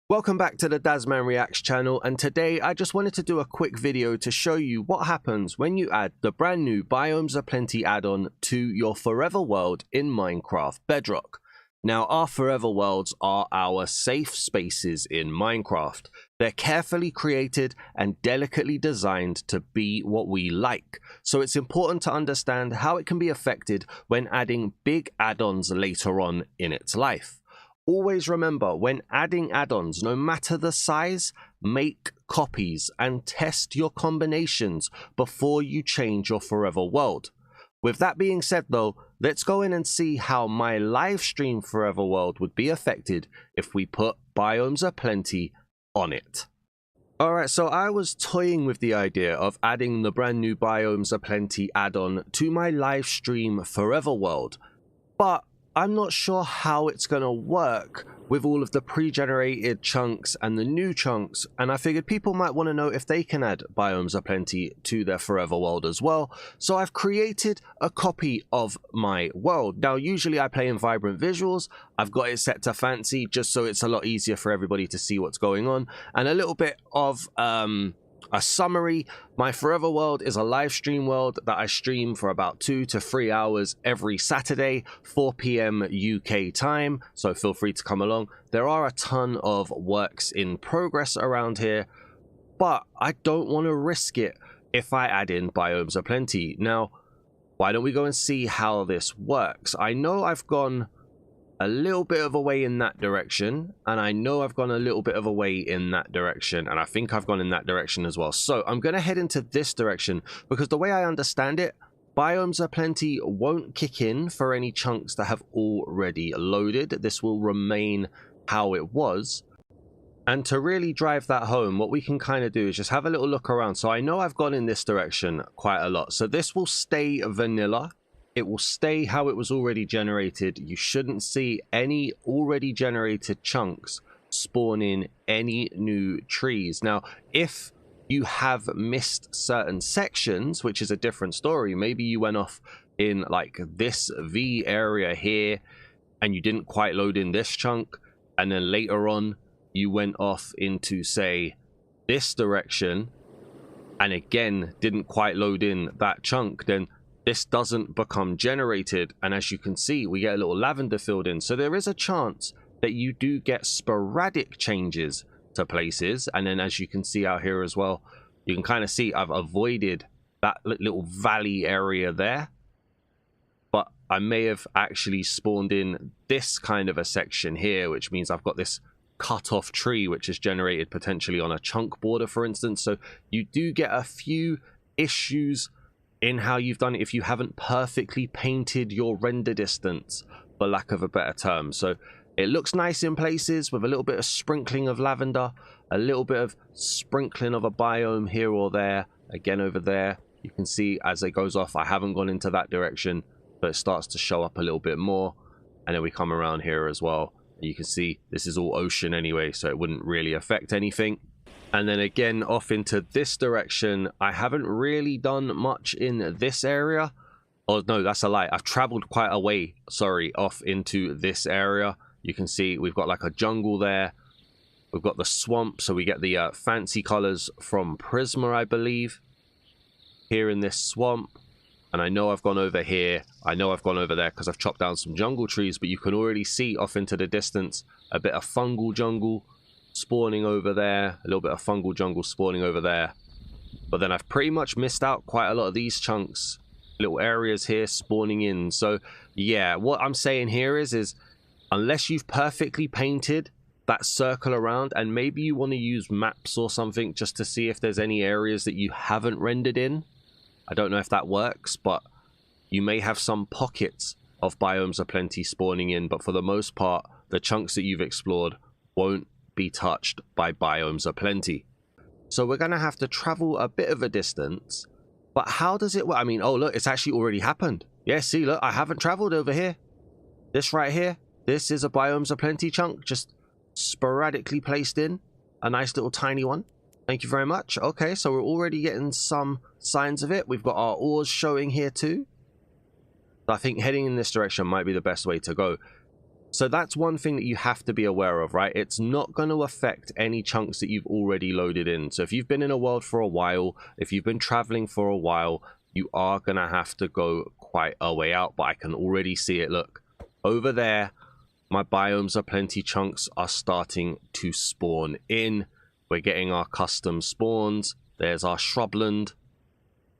Welcome back to the Dazman Reacts channel, and today I just wanted to do a quick video to show you what happens when you add the brand new Biomes O Plenty add-on to your forever world in Minecraft Bedrock. Now, our forever worlds are our safe spaces in Minecraft. They're carefully created and delicately designed to be what we like, so it's important to understand how it can be affected when adding big add-ons later on in its life. Always remember, when adding add-ons, no matter the size, make copies and test your combinations before you change your forever world. With that being said though, let's go in and see how my live stream forever world would be affected if we put Biomes O Plenty on it. Alright, so I was toying with the idea of adding the brand new Biomes O Plenty add-on to my live stream forever world, but I'm not sure how it's going to work with all of the pre-generated chunks and the new chunks, and I figured people might want to know if they can add Biomes O Plenty to their forever world as well. So I've created a copy of my world. Now, usually I play in vibrant visuals. I've got it set to fancy just so it's a lot easier for everybody to see what's going on, and a little bit of a summary. My forever world is a live stream world that I stream for about 2 to 3 hours every Saturday, 4 p.m. UK time, so feel free to come along. There are a ton of works in progress around here, but I don't want to risk it if I add in Biomes O Plenty. Now, why don't we go and see how this works? I know I've gone a little bit of a way in that direction, and I know I've gone a little bit of a way in that direction, and I think I've gone in that direction as well. So I'm going to head into this direction, because the way I understand it, Biomes O Plenty won't kick in for any chunks that have already loaded. This will remain how it was. And to really drive that home, what we can kind of do is just have a little look around. So I know I've gone in this direction quite a lot, so this will stay vanilla. It will stay how it was already generated. You shouldn't see any already generated chunks spawn in any new trees. Now, if you have missed certain sections, which is a different story, maybe you went off in like this V area here and you didn't quite load in this chunk, and then later on you went off into, say, this direction and again didn't quite load in that chunk, then this doesn't become generated, and as you can see, we get a little lavender filled in. So there is a chance that you do get sporadic changes to places, and then as you can see out here as well, you can kind of see I've avoided that little valley area there, but I may have actually spawned in this kind of a section here, which means I've got this cut off tree which is generated potentially on a chunk border, for instance. So you do get a few issues in how you've done it if you haven't perfectly painted your render distance, for lack of a better term. So it looks nice in places with a little bit of sprinkling of lavender, a little bit of sprinkling of a biome here or there. Again, over there you can see as it goes off, I haven't gone into that direction, but it starts to show up a little bit more. And then we come around here as well, and you can see this is all ocean anyway, so it wouldn't really affect anything. And then again off into this direction, I haven't really done much in this area. Oh no, that's a lie, I've traveled quite a way, sorry, off into this area. You can see we've got like a jungle there, we've got the swamp, so we get the fancy colors from Prisma, I believe, here in this swamp. And I know I've gone over here, I know I've gone over there because I've chopped down some jungle trees, but you can already see off into the distance a bit of fungal jungle spawning over there, a little bit of fungal jungle spawning over there. But then I've pretty much missed out quite a lot of these chunks, little areas here spawning in. So yeah, what I'm saying here is unless you've perfectly painted that circle around, and maybe you want to use maps or something just to see if there's any areas that you haven't rendered in. I don't know if that works, but you may have some pockets of Biomes O Plenty spawning in, but for the most part, the chunks that you've explored won't be touched by Biomes O Plenty. So we're going to have to travel a bit of a distance, but how does it work? I mean, oh look, it's actually already happened. Yeah, see, look, I haven't traveled over here. This right here, this is a Biomes O Plenty chunk, just sporadically placed in, a nice little tiny one. Thank you very much. Okay, so we're already getting some signs of it. We've got our ores showing here too. I think heading in this direction might be the best way to go. So that's one thing that you have to be aware of, right? It's not going to affect any chunks that you've already loaded in. So if you've been in a world for a while, if you've been traveling for a while, you are going to have to go quite a way out. But I can already see it. Look, over there, my Biomes O Plenty chunks are starting to spawn in. We're getting our custom spawns. There's our shrubland.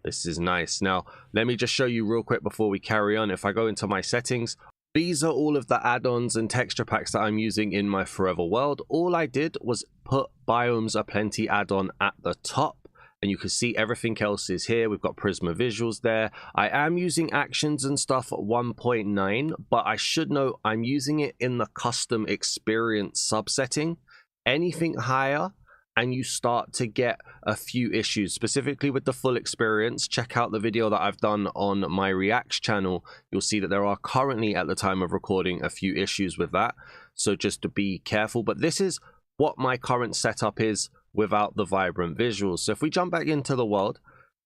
This is nice. Now, let me just show you real quick before we carry on. If I go into my settings, these are all of the add-ons and texture packs that I'm using in my forever world. All I did was put Biomes O Plenty add-on at the top, and you can see everything else is here. We've got Prisma visuals there. I am using actions and stuff at 1.9, but I should note I'm using it in the custom experience subsetting. Anything higher and you start to get a few issues, specifically with the full experience. Check out the video that I've done on my Reacts channel. You'll see that there are currently, at the time of recording, a few issues with that. So just to be careful. But this is what my current setup is without the vibrant visuals. So if we jump back into the world,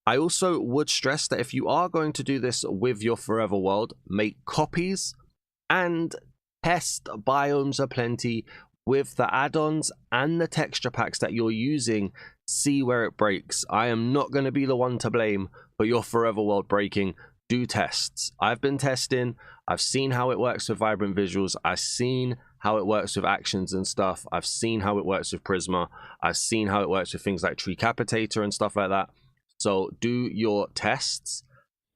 I also would stress that if you are going to do this with your forever world, make copies and test Biomes O Plenty with the add-ons and the texture packs that you're using. See where it breaks. I am not going to be the one to blame for your forever world breaking. Do tests. I've been testing. I've seen how it works with vibrant visuals. I've seen how it works with actions and stuff. I've seen how it works with Prisma. I've seen how it works with things like Tree Capitator and stuff like that. So do your tests.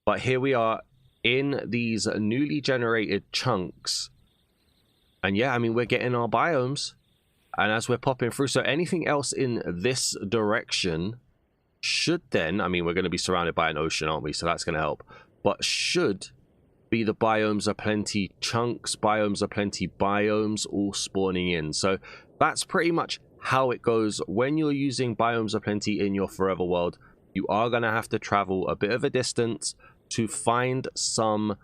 But here we are in these newly generated chunks. And yeah, I mean, we're getting our biomes, and as we're popping through, so anything else in this direction should then, I mean, we're going to be surrounded by an ocean, aren't we? So that's going to help, but should be the Biomes O Plenty chunks, Biomes O Plenty biomes all spawning in. So that's pretty much how it goes when you're using Biomes O Plenty in your forever world. You are going to have to travel a bit of a distance to find some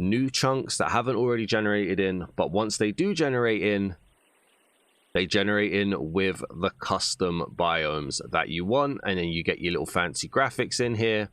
new chunks that haven't already generated in, but once they do generate in, they generate in with the custom biomes that you want, and then you get your little fancy graphics in here.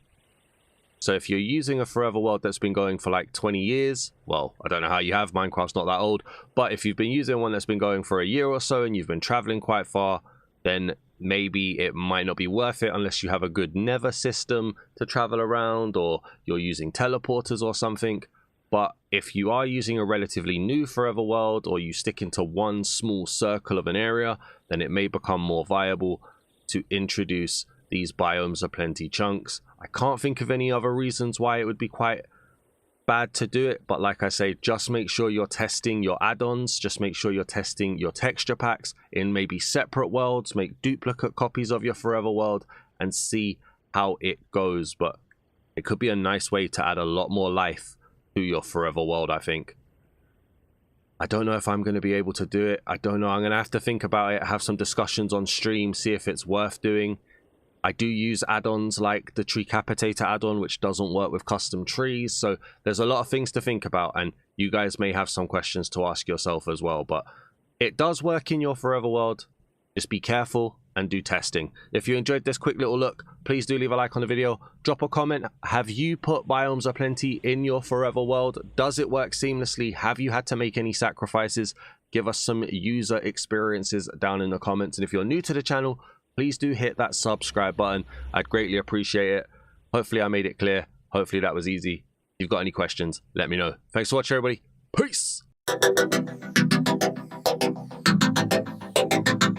So if you're using a forever world that's been going for like 20 years, well, I don't know how you have, Minecraft's not that old, but if you've been using one that's been going for a year or so and you've been traveling quite far, then maybe it might not be worth it unless you have a good nether system to travel around, or you're using teleporters or something. But if you are using a relatively new forever world, or you stick into one small circle of an area, then it may become more viable to introduce these Biomes O Plenty chunks. I can't think of any other reasons why it would be quite bad to do it, but like I say, just make sure you're testing your add-ons, just make sure you're testing your texture packs in maybe separate worlds, make duplicate copies of your forever world and see how it goes. But it could be a nice way to add a lot more life to your forever world, I think. I don't know if I'm going to be able to do it. I don't know. I'm going to have to think about it, have some discussions on stream, see if it's worth doing. I do use add-ons like the Tree Capitator add-on, which doesn't work with custom trees. So there's a lot of things to think about, and you guys may have some questions to ask yourself as well. But it does work in your forever world. Just be careful and do testing. If you enjoyed this quick little look, please do leave a like on the video. Drop a comment. Have you put Biomes O Plenty in your forever world? Does it work seamlessly? Have you had to make any sacrifices? Give us some user experiences down in the comments. And if you're new to the channel, please do hit that subscribe button. I'd greatly appreciate it. Hopefully I made it clear. Hopefully that was easy. If you've got any questions, let me know. Thanks for watching, everybody. Peace.